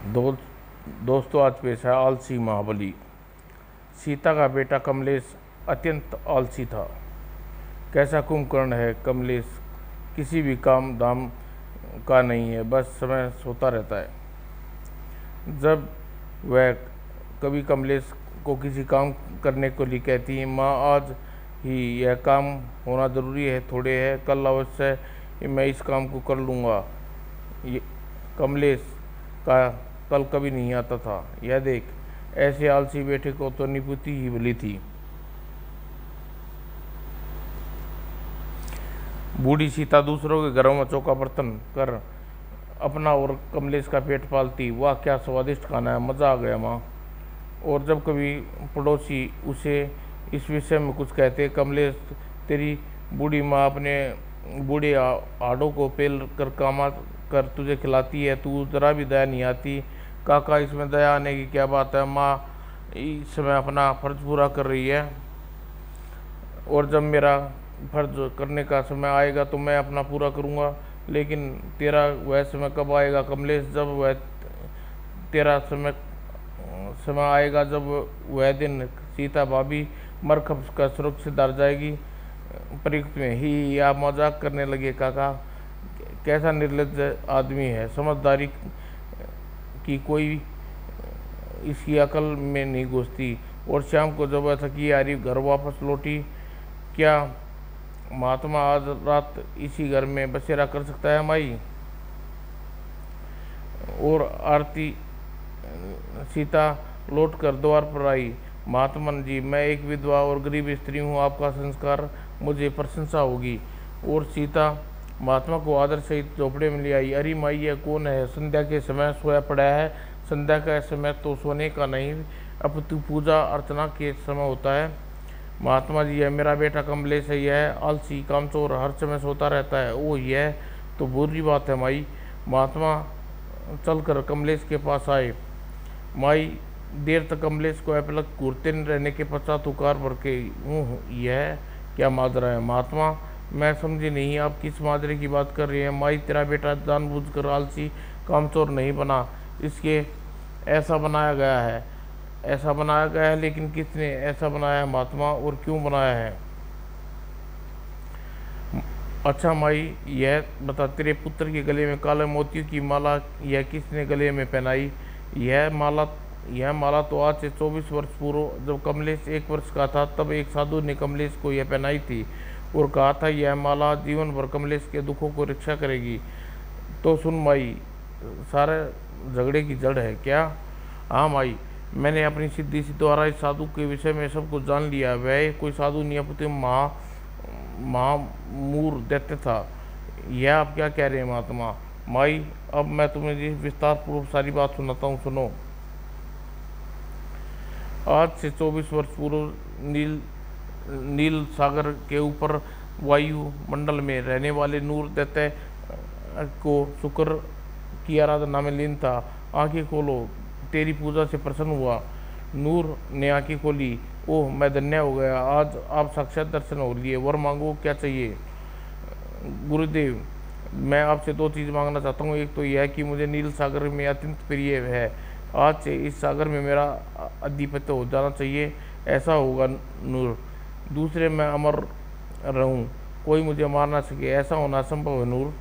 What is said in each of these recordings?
दो, दोस्तों आज पेश है आलसी महाबली। सीता का बेटा कमलेश अत्यंत आलसी था। कैसा कुंभकर्ण है कमलेश, किसी भी काम धाम का नहीं है, बस समय सोता रहता है। जब वह कभी कमलेश को किसी काम करने को लिए कहती, माँ आज ही यह काम होना ज़रूरी है, थोड़े है, कल अवश्य मैं इस काम को कर लूँगा। कमलेश का कल कभी नहीं आता था। यह देख, ऐसे आलसी बेटे को तो निपुति ही भली थी। बूढ़ी सीता दूसरों के घरों में चौका बर्तन कर अपना और कमलेश का पेट पालती। वाह क्या स्वादिष्ट खाना है, मज़ा आ गया माँ। और जब कभी पड़ोसी उसे इस विषय में कुछ कहते, कमलेश तेरी बूढ़ी माँ अपने बूढ़े हाड़ों को पेल कर कामा कर तुझे खिलाती है, तू ज़रा भी दया नहीं आती। काका इसमें दया आने की क्या बात है, माँ इस समय अपना फर्ज पूरा कर रही है, और जब मेरा फर्ज करने का समय आएगा तो मैं अपना पूरा करूँगा। लेकिन तेरा वह समय कब आएगा कमलेश, जब वह तेरा समय आएगा, जब वह दिन सीता भाभी मरखप का सुरक्षित डर जाएगी। प्रयुक्त में ही आप मजाक करने लगे काका, कैसा निर्लज्ज आदमी है, समझदारी की कोई इसकी अकल में नहीं घुसती। और शाम को जब वह थकी हारी घर वापस लौटी, क्या महात्मा आज रात इसी घर में बसेरा कर सकता है माई। और आरती सीता लौटकर द्वार पर आई। महात्मन जी, मैं एक विधवा और गरीब स्त्री हूँ, आपका संस्कार मुझे प्रशंसा होगी। और सीता महात्मा को आदर सहित झोपड़े में ले आई। अरे माई यह कौन है, संध्या के समय सोया पड़ा है। संध्या का समय तो सोने का नहीं, अब तो पूजा अर्चना के समय होता है। महात्मा जी, यह मेरा बेटा कमलेश है, यह आलसी कामचोर हर समय सोता रहता है। ओह यह तो बुरी बात है माई। महात्मा चलकर कमलेश के पास आए। माई देर तक कमलेश को अपलक घूरते रहने के पश्चात उकार भर के, यह क्या माजरा है महात्मा, मैं समझी नहीं आप किस माजरे की बात कर रही हैं। माई तेरा बेटा जानबूझकर आलसी कामचोर नहीं बना, इसके ऐसा बनाया गया है, ऐसा बनाया गया है। लेकिन किसने ऐसा बनाया है महात्मा, और क्यों बनाया है। अच्छा माई यह बता, तेरे पुत्र के गले में काले मोतियों की माला यह किसने गले में पहनाई। यह माला तो आज से 24 वर्ष पूर्व जब कमलेश 1 वर्ष का था, तब एक साधु ने कमलेश को यह पहनाई थी और कहा था यह माला जीवन भर कमलेश के दुखों को रक्षा करेगी। तो सुन माई, सारे झगड़े की जड़ है क्या। हाँ माई, मैंने अपनी सिद्धि से द्वारा इस साधु के विषय में सब कुछ जान लिया। वह कोई साधु नहीं, अपितु महामूर दैत्य था। यह आप क्या कह रहे हैं महात्मा। माई अब मैं तुम्हें विस्तार पूर्वक सारी बात सुनाता हूँ, सुनो। आज से 24 वर्ष पूर्व नील सागर के ऊपर वायु मंडल में रहने वाले नूर दैत्य को शुक्र की आराधना में लीन था। आंखें खोलो, तेरी पूजा से प्रसन्न हुआ। नूर ने आंखें खोली। ओह मैं धन्य हो गया, आज आप साक्षात दर्शन हो लिए। वर मांगो, क्या चाहिए। गुरुदेव मैं आपसे 2 चीज़ मांगना चाहता हूँ। एक तो यह कि मुझे नील सागर में अत्यंत प्रिय है, आज से इस सागर में मेरा अधिपत्य हो जाना चाहिए, ऐसा होगा नूर। दूसरे मैं अमर रहूं, कोई मुझे मार ना सके, ऐसा होना संभव है नूर।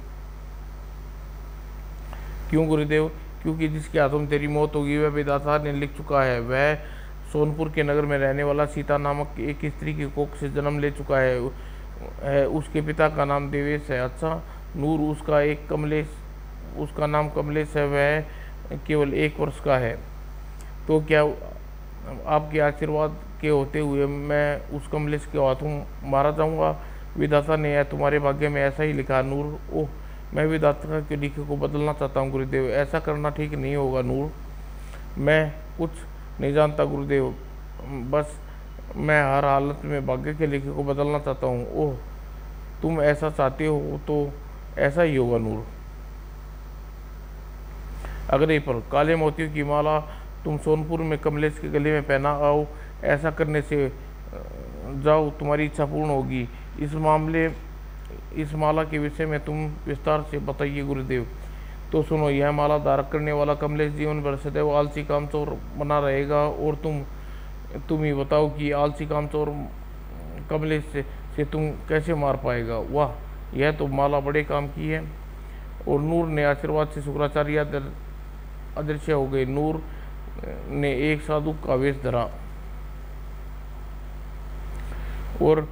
क्यों गुरुदेव। क्योंकि जिसके हाथों में तेरी मौत होगी वह विधाता ने लिख चुका है। वह सोनपुर के नगर में रहने वाला सीता नामक एक स्त्री की कोख से जन्म ले चुका है। उसके पिता का नाम देवेश है। अच्छा नूर, उसका नाम कमलेश है। वह केवल 1 वर्ष का है। तो क्या आपके आशीर्वाद के होते हुए मैं उस कमलेश के हाथों मारा जाऊंगा। विधाता ने यह तुम्हारे भाग्य में ऐसा ही लिखा नूर। ओह मैं विधाता के लिखे को बदलना चाहता हूँ गुरुदेव, ऐसा करना ठीक नहीं होगा नूर। मैं कुछ नहीं जानता गुरुदेव, बस मैं हर हालत में भाग्य के लिखे को बदलना चाहता हूँ। ओह तुम ऐसा चाहते हो तो ऐसा ही होगा नूर। अगले पल काले मोतियों की माला तुम सोनपुर में कमलेश के गले में पहना आओ, ऐसा करने से जाओ तुम्हारी इच्छा पूर्ण होगी। इस माला के विषय में तुम विस्तार से बताइए गुरुदेव। तो सुनो, यह माला धारण करने वाला कमलेश जीवन भर सदैव आलसी कामचोर बना रहेगा। और तुम ही बताओ कि आलसी कामचोर कमलेश से तुम कैसे मार पाएगा। वाह, यह तो माला बड़े काम की है। और नूर ने आशीर्वाद से शुक्राचार्य अदृश्य हो गए। नूर ने एक साधु का वेश धरा और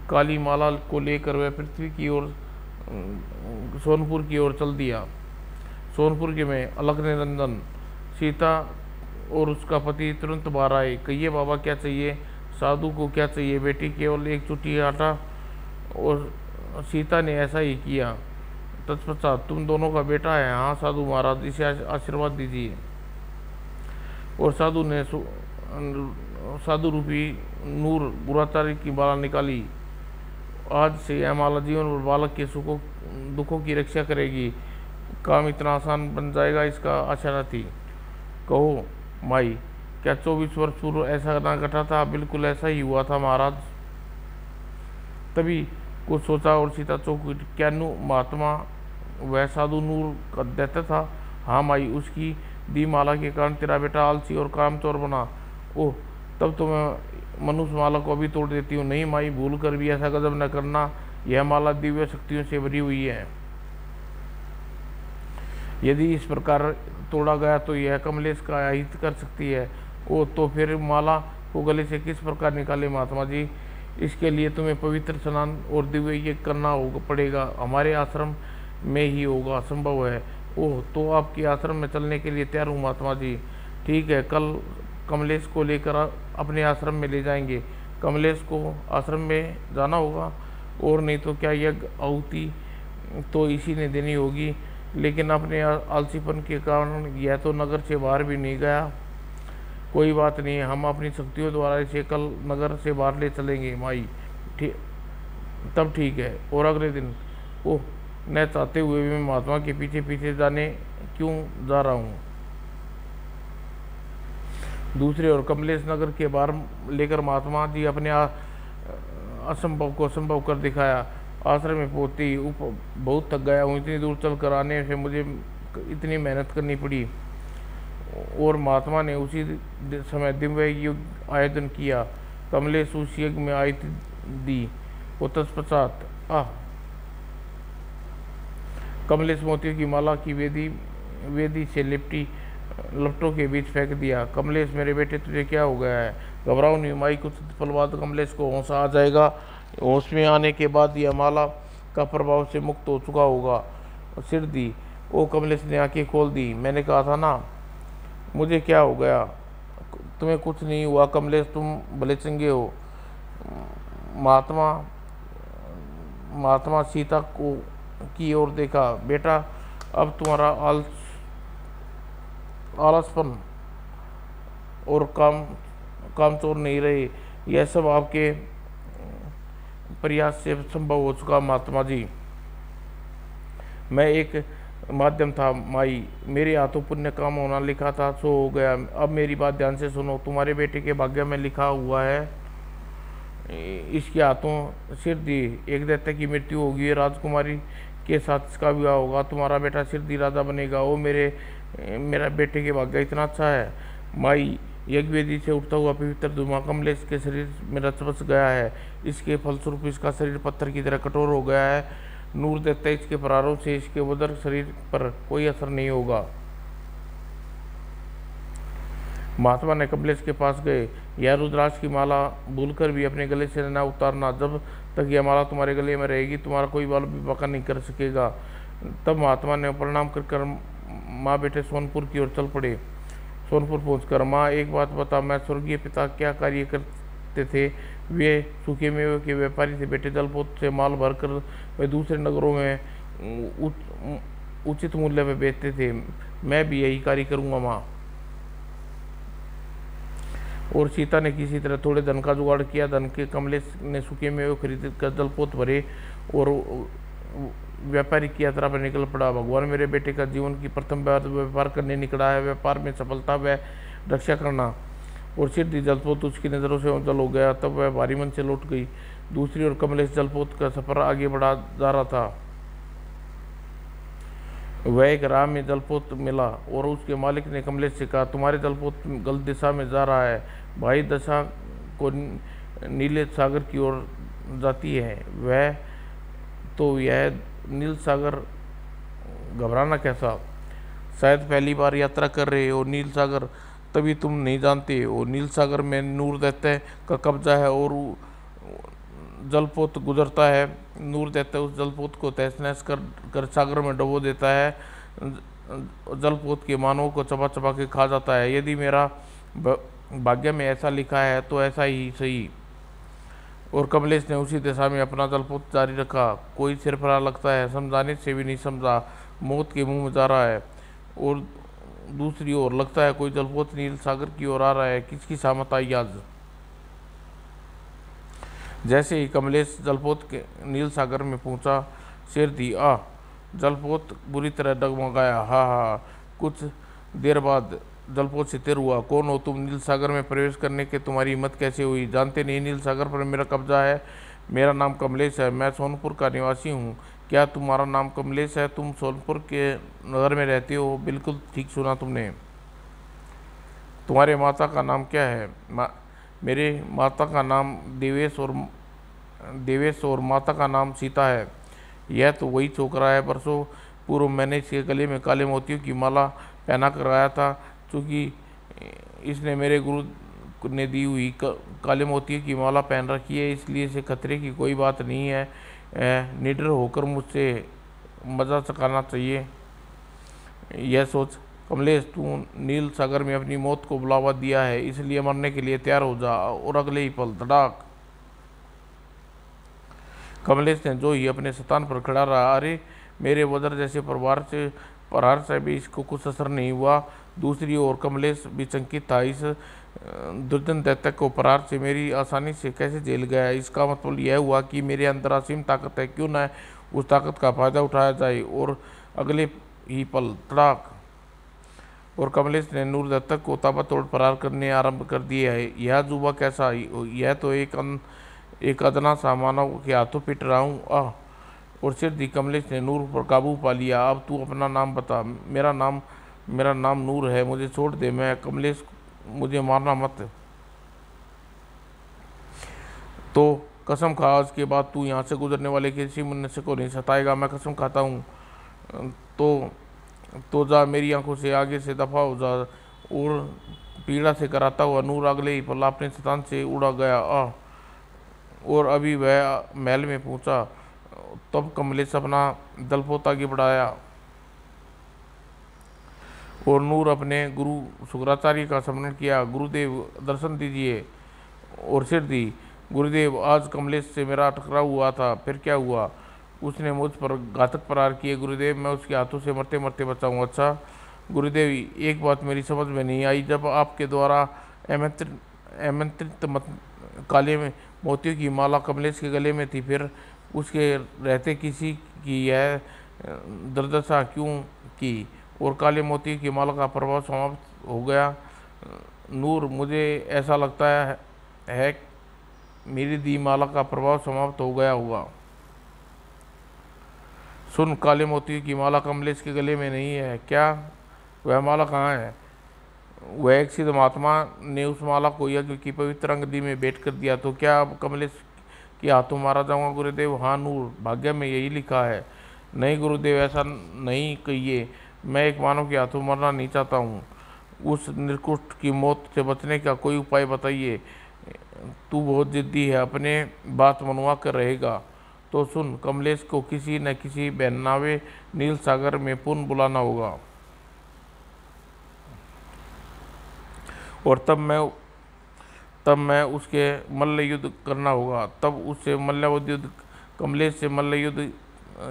काली माला को लेकर वह पृथ्वी की ओर सोनपुर की ओर चल दिया। सोनपुर के में अलग निरंजन, सीता और उसका पति तुरंत बाहर आए। कहिए बाबा, क्या चाहिए? साधु को क्या चाहिए? बेटी केवल एक चुटकी आटा। और सीता ने ऐसा ही किया। तत्पश्चात, तुम दोनों का बेटा है? हाँ साधु महाराज, इसे आशीर्वाद दीजिए। और साधु ने साधु रूपी नूर गुराचार्य की माला निकाली। आज से यह माला जीवन और बालक के सुखों दुखों की रक्षा करेगी। काम इतना आसान बन जाएगा, इसका आशा न थी। कहो माई, क्या 24 वर्ष पूर्व ऐसा ना घटा था? बिल्कुल ऐसा ही हुआ था महाराज। तभी कुछ सोचा और सीता चौक। क्या महात्मा वह साधु नूर का दैत्य था? हाँ माई, उसकी दी माला के कारण तेरा बेटा आलसी और कामचोर बना। ओह, तब तो मैं मनुष्य माला को अभी तोड़ देती हूँ। नहीं माई, भूल कर भी ऐसा गजब न करना। यह माला दिव्य शक्तियों से भरी हुई है। यदि इस प्रकार तोड़ा गया तो यह कमलेश का हित कर सकती है। ओ, तो फिर माला को गले से किस प्रकार निकाले महात्मा जी? इसके लिए तुम्हें पवित्र स्नान और दिव्य यज्ञ करना पड़ेगा। हमारे आश्रम में ही होगा, संभव है। ओह, तो आपके आश्रम में चलने के लिए तैयार हूँ महात्मा जी। ठीक है, कल कमलेश को लेकर अपने आश्रम में ले जाएंगे। कमलेश को आश्रम में जाना होगा, और नहीं तो क्या यज्ञ आहुति तो इसी ने देनी होगी। लेकिन अपने आलसीपन के कारण यह तो नगर से बाहर भी नहीं गया। कोई बात नहीं, हम अपनी शक्तियों द्वारा इसे कल नगर से बाहर ले चलेंगे माई। तब ठीक है। और अगले दिन, ओह, न चाहते हुए भी मैं महात्मा के पीछे पीछे जाने क्यों जा रहा हूँ। दूसरे और कमलेश नगर के बाहर लेकर महात्मा जी अपने असंभव को संभव कर दिखाया। आश्रम में पहुंचते ही बहुत थक गया हूँ। इतनी दूर चल कर आने से मुझे इतनी मेहनत करनी पड़ी। और महात्मा ने उसी समय दिव्य युग आयोजन किया। कमलेश उस यज्ञ में आयति दी। और तत्पश्चात कमलेश मोतियों की माला की वेदी से लिपटी लपटों के बीच फेंक दिया। कमलेश, मेरे बेटे, तुझे क्या हो गया है? घबराओ नहीं माई, कुछ पल बाद कमलेश को होश आ जाएगा। होश में आने के बाद यह माला का प्रभाव से मुक्त हो चुका होगा। सिर दी। ओ, कमलेश ने आंखें खोल दी। मैंने कहा था ना, मुझे क्या हो गया? तुम्हें कुछ नहीं हुआ कमलेश, तुम भले चंगे हो। महात्मा सीता को की ओर देखा। बेटा, अब तुम्हारा आलसपन और कामचोर नहीं रहे। यह सब आपके प्रयास से संभव हो चुका महात्मा जी। मैं एक माध्यम था माई, मेरे हाथों पुण्य काम होना लिखा था, सो हो गया। अब मेरी बात ध्यान से सुनो। तुम्हारे बेटे के भाग्य में लिखा हुआ है, इसके हाथों सिर दी एक दैत्य की मृत्यु होगी। राजकुमारी के साथ इसका विवाह होगा। तुम्हारा बेटा सिरदी राजा बनेगा। वो मेरा बेटे के भाग्य इतना अच्छा है माई। यज्ञवेदी से उठता हुआ पवित्र धुआं कमलेश के शरीर में रच बस गया है। इसके फलस्वरूप इसका शरीर पत्थर की तरह कठोर हो गया है। नूर दैत्य इसके प्रहारों से इसके उदर शरीर पर कोई असर नहीं होगा। महात्मा ने कमलेश के पास गए। यह रुद्राक्ष की माला भूलकर भी अपने गले से न उतारना। जब तक यह माला तुम्हारे गले में रहेगी, तुम्हारा कोई बाल भी बाका नहीं कर सकेगा। तब महात्मा ने प्रणाम कर माँ बेटे सोनपुर की ओर चल पड़े। सोनपुर पहुंचकर, माँ एक बात बता, मैं स्वर्गीय पिता क्या कार्य करते थे? वे सूखे मेवे के व्यापारी थे बेटे। जलपोत से माल भरकर वे दूसरे नगरों में उचित मूल्य पे बेचते थे। मैं भी यही कार्य करूँगा माँ। और सीता ने किसी तरह थोड़े धन का जुगाड़ किया। धन के कमलेश ने सूखे मेवे खरीद कर जलपोत भरे और व्यापारी की यात्रा पर निकल पड़ा। भगवान मेरे बेटे का जीवन की प्रथम बार व्यापार करने निकला है। व्यापार में सफलता व रक्षा करना। और सिरदी जलपोत उसकी नज़रों से ओझल हो गया। तब वह भारी मन से लौट गई। दूसरी ओर कमलेश जलपोत का सफर आगे बढ़ा जा रहा था। वह एक राह में जलपोत मिला और उसके मालिक ने कमलेश से कहा, तुम्हारे जलपोत गलत दिशा में जा रहा है भाई, दशा को नीले सागर की ओर जाती है। वह तो यह नील सागर, घबराना कैसा, शायद पहली बार यात्रा कर रहे हो नील सागर, तभी तुम नहीं जानते हो नील सागर में नूर दैत्य का कब्जा है और जलपोत गुजरता है। नूर दैत्य उस जलपोत को तहस नहस कर सागर में डुबो देता है। जलपोत के मानवों को चबा चबा के खा जाता है। यदि मेरा भाग्य में ऐसा लिखा है तो ऐसा ही सही। और कमलेश ने उसी दिशा में अपना जलपोत जारी रखा। कोई सिरफरा लगता है, समझाने से भी नहीं समझा, मौत के मुंह में जा रहा है। और दूसरी ओर लगता है कोई जलपोत नील सागर की ओर आ रहा है। किसकी सामत आई आज। जैसे ही कमलेश जलपोत के नील सागर में पहुंचा, शेर दी आ जलपोत बुरी तरह डगमगाया। हा हा। कुछ देर बाद जलपोत से तिर हुआ, कौन हो तुम? नील सागर में प्रवेश करने के तुम्हारी हिम्मत कैसे हुई? जानते नहीं नील सागर पर मेरा कब्जा है। मेरा नाम कमलेश है, मैं सोनपुर का निवासी हूँ। क्या तुम्हारा नाम कमलेश है? तुम सोनपुर के नगर में रहते हो? बिल्कुल ठीक सुना तुमने। तुम्हारे माता का नाम क्या है? मेरे माता का नाम देवेश और माता का नाम सीता है। यह तो वही छोकरा है, परसों पूर्व मैंने इसके गले में काले मोतियों की माला पहना कर आया था। चूँकि इसने मेरे गुरु ने दी हुई काले मोतियों की माला पहन रखी है, इसलिए इसे खतरे की कोई बात नहीं है। निडर होकर मुझसे मज़ा चकाना चाहिए। यह सोच कमलेश, तू नील सागर में अपनी मौत को बुलावा दिया है, इसलिए मरने के लिए तैयार हो जा। और अगले ही पल धड़ाक कमलेश ने जो ही अपने स्थान पर खड़ा रहा, अरे मेरे वज्र जैसे प्रहार से भी इसको कुछ असर नहीं हुआ। दूसरी ओर कमलेश भी चंकित था। इस दुर्जन दैत्य को प्रहार से मेरी आसानी से कैसे झेल गया? इसका मतलब यह हुआ कि मेरे अंदर असीम ताकत है, क्यों न उस ताकत का फायदा उठाया जाए। और अगले ही पल तड़ाक और कमलेश ने नूर दैत्य को ताबड़तोड़ प्रहार करने आरंभ कर दिया है। यह जुबा कैसा? यह तो एक अदना सा मानव के हाथों पिट रहा हूँ। और सिर दी कमलेश ने नूर पर काबू पा लिया। अब तू अपना नाम बता। मेरा नाम नूर है, मुझे छोड़ दे। मैं कमलेश, मुझे मारना मत। तो कसम खा, आज के बाद तू यहाँ से गुजरने वाले किसी मनुष्य को नहीं सताएगा। मैं कसम खाता हूँ। तो जा, मेरी आंखों से आगे से दफा हो जा। और पीड़ा से कराता हुआ नूर अगले ही पल अपने स्थान से उड़ा गया। और अभी वह महल में पहुंचा, तब कमलेश अपना दलपोत आगे बढ़ाया और नूर अपने गुरु शुक्राचार्य का स्मरण किया। गुरुदेव दर्शन दीजिए। और सिर दी, गुरुदेव आज कमलेश से मेरा टकराव हुआ था, फिर क्या हुआ? उसने मुझ पर घातक प्रहार किए गुरुदेव, मैं उसके हाथों से मरते मरते बचाऊँ। अच्छा गुरुदेव, एक बात मेरी समझ में नहीं आई, जब आपके द्वारा आमंत्रित काले में मोतियों की माला कमलेश के गले में थी, फिर उसके रहते किसी की यह दुर्दशा क्यों की? और काले मोती की माला का प्रभाव समाप्त हो गया। नूर, मुझे ऐसा लगता है मेरी दी माला का प्रभाव समाप्त हो गया होगा। सुन, काले मोती की माला कमलेश के गले में नहीं है। क्या? वह माला कहाँ है? वह एक सिद्ध महात्मा ने उस माला को यज्ञ की पवित्र अंगदी में भेंट कर दिया। तो क्या अब कमलेश के हाथों मारा जाऊंगा गुरुदेव? हाँ नूर, भाग्य में यही लिखा है। नहीं गुरुदेव, ऐसा नहीं कहिए। मैं एक मानव के हाथों मरना नहीं चाहता हूँ। उस निर्कुष्ट की मौत से बचने का कोई उपाय बताइए। तू बहुत जिद्दी है, अपने बात मनवा कर रहेगा। तो सुन, कमलेश को किसी न किसी बहनावे नील सागर में पुनः बुलाना होगा और तब मैं उसके मल्ल युद्ध करना होगा। तब उससे मल्लयुद्ध युद्ध कमलेश से मल्ल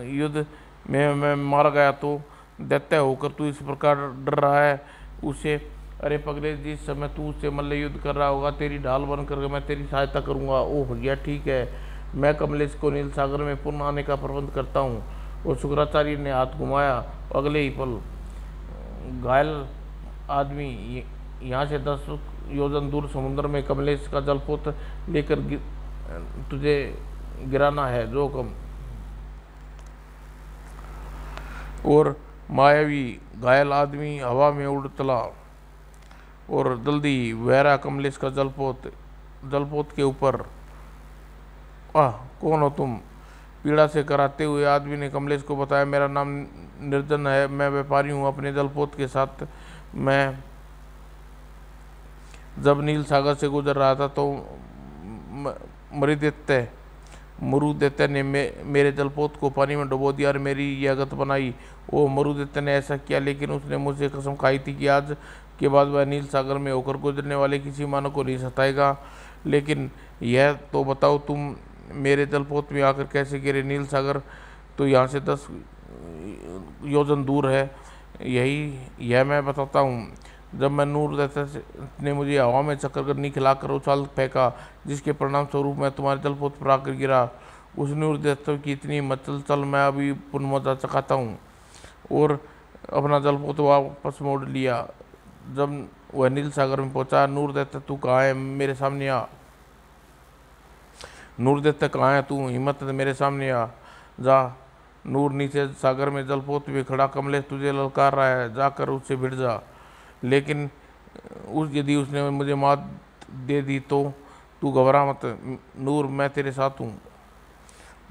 युद्ध में मैं मारा गया तो दैत्य होकर तू इस प्रकार डर रहा है उसे? अरे पगले, जिस समय तू उससे मल्ल युद्ध कर रहा होगा, तेरी ढाल बन कर मैं तेरी सहायता करूंगा। ओह यह ठीक है, मैं कमलेश को नील सागर में पुनः आने का प्रबंध करता हूँ। और शुक्राचार्य ने हाथ घुमाया। अगले ही पल घायल आदमी यहाँ से 10 योजन दूर समुद्र में कमलेश का जलपोत लेकर तुझे गिराना है जोखम। और मायावी घायल आदमी हवा में उड़ चला और जल्दी बहरा कमलेश का जलपोत के ऊपर। आह, कौन हो तुम? पीड़ा से कराते हुए आदमी ने कमलेश को बताया, मेरा नाम निर्जन है, मैं व्यापारी हूँ। अपने जलपोत के साथ मैं जब नील सागर से गुजर रहा था तो मरुदैत्य ने मेरे जलपोत को पानी में डुबो दिया और मेरी यह गत बनाई। वो मरुदैत्य ने ऐसा किया, लेकिन उसने मुझसे कसम खाई थी कि आज के बाद वह नील सागर में होकर गुजरने वाले किसी मानव को नहीं सताएगा। लेकिन यह तो बताओ, तुम मेरे जलपोत में आकर कैसे गिरे? नील सागर तो यहाँ से 10 योजन दूर है। यह मैं बताता हूँ। जब मैं नूरदैत्य ने मुझे हवा में चक्कर करनी खिलाकर उछाल फेंका, जिसके परिणाम स्वरूप मैं तुम्हारे जलपोत पर आकर गिरा। उस नूरदैत्य की इतनी हिम्मत, चल मैं अभी पुनः मजा चखाता हूँ, और अपना जलपोत वापस मोड़ लिया। जब वह नील सागर में पहुंचा, नूरदैत्य तू कहाँ है? मेरे सामने आ। नूरदैत्य कहाँ है तू? हिम्मत मेरे सामने आ। जा। नूर नीचे सागर में जलपोत में खड़ा कमलेश तुझे ललकार रहा है, जाकर उससे भिड़ जा। लेकिन यदि उसने मुझे मात दे दी तो तू घबरा मत नूर, मैं तेरे साथ हूँ।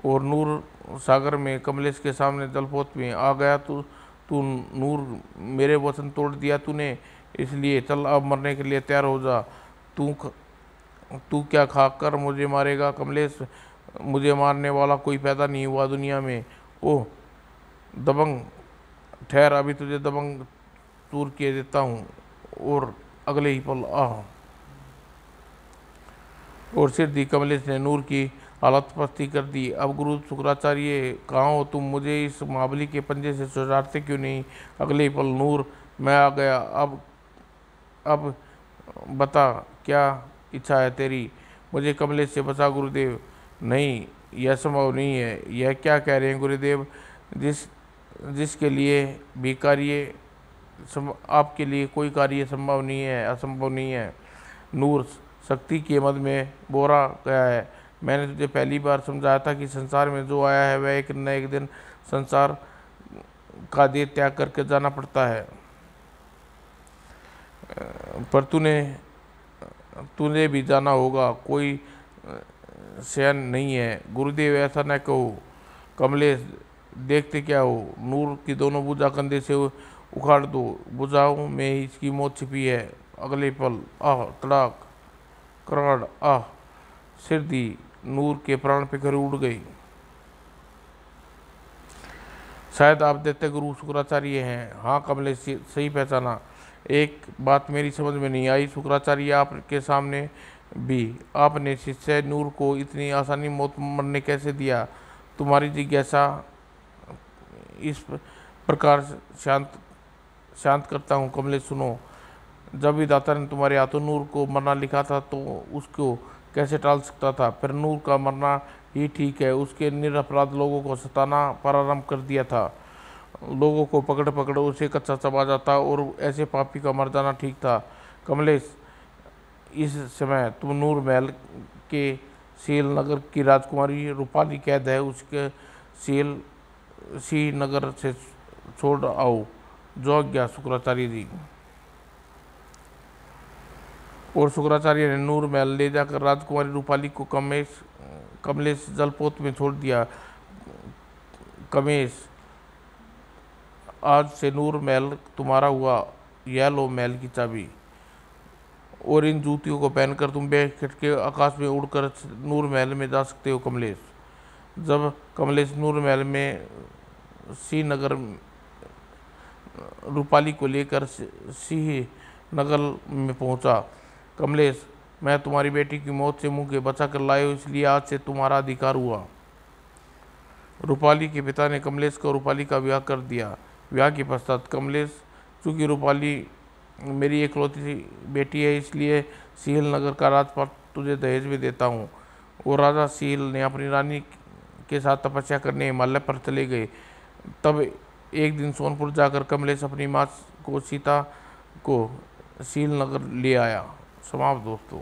और नूर सागर में कमलेश के सामने जलपोत में आ गया। तू नूर, मेरे वचन तोड़ दिया तूने, इसलिए चल अब मरने के लिए तैयार हो जा। तू क्या खाकर मुझे मारेगा? कमलेश, मुझे मारने वाला कोई पैदा नहीं हुआ दुनिया में। ओह दबंग, ठहर, अभी तुझे दबंग चूर किए देता हूँ। और अगले ही पल और सिर दी कमलेश ने नूर की हालत पस्ती कर दी। अब गुरु शुक्राचार्य, कहाँ हो तुम? मुझे इस महाबली के पंजे से छुड़ाते क्यों नहीं? अगले ही पल नूर, मैं आ गया। अब बता, क्या इच्छा है तेरी? मुझे कमलेश से बचा गुरुदेव। नहीं, यह संभव नहीं है। यह क्या कह रहे हैं गुरुदेव? जिसके लिए भी कार्य आपके लिए कोई कार्य संभव नहीं है, असंभव नहीं है। नूर शक्ति के मद में बोरा गया है। मैंने तुझे पहली बार समझाया था कि संसार में जो आया है वह एक न एक दिन संसार का देह त्याग करके जाना पड़ता है। पर तूने भी जाना होगा, कोई शयन नहीं है। गुरुदेव ऐसा न कहो। कमलेश, देखते क्या हो? नूर की दोनों भुजा कंधे से उखाड़ दो, भुजाओं में ही इसकी मौत छिपी है। अगले पल तड़ाक कराड़, सिर दी, नूर के प्राण पे घर उड़ गई। शायद आप दैत्य गुरु शुक्राचार्य हैं। हाँ कमलेश, सही पहचाना। एक बात मेरी समझ में नहीं आई शुक्राचार्य, आपके सामने भी आपने शिष्य नूर को इतनी आसानी मौत मरने कैसे दिया? तुम्हारी जिज्ञासा इस प्रकार शांत करता हूँ। कमलेश सुनो, जब विधाता ने तुम्हारे हाथों नूर को मरना लिखा था तो उसको कैसे टाल सकता था? फिर नूर का मरना ही ठीक है। उसके निरपराध लोगों को सताना प्रारंभ कर दिया था। लोगों को पकड़ पकड़ उसे कच्चा चबा जाता और ऐसे पापी का मर जाना ठीक था। कमलेश, इस समय तुम नूर महल के सील नगर की राजकुमारी रूपाली कैद है, उसके सी नगर से छोड़ आओ। जो आज्ञा शुक्राचार्य जी। और शुक्राचार्य ने नूर महल ले जाकर राजकुमारी रूपाली को कमलेश जलपोत में छोड़ दिया। कमलेश, आज से नूर महल तुम्हारा हुआ। यह लो महल की चाबी, और इन जूतियों को पहनकर तुम बेखटके आकाश में उड़कर नूर महल में जा सकते हो। कमलेश, जब कमलेश नूर महल में श्रीनगर रूपाली को लेकर सिंह नगर में पहुंचा। कमलेश, मैं तुम्हारी बेटी की मौत से मुंह के बचा कर लाया, इसलिए आज से तुम्हारा अधिकार हुआ। रूपाली के पिता ने कमलेश को रूपाली का विवाह कर दिया। विवाह के पश्चात कमलेश, चूँकि रूपाली मेरी इकलौती बेटी है, इसलिए सील नगर का राजपाट तुझे दहेज में देता हूँ। और राजा सील ने अपनी रानी के साथ तपस्या करने हिमालय पर चले गए। तब एक दिन सोनपुर जाकर कमलेश अपनी माँ को सीता को सील नगर ले आया। समाप्त दोस्तों।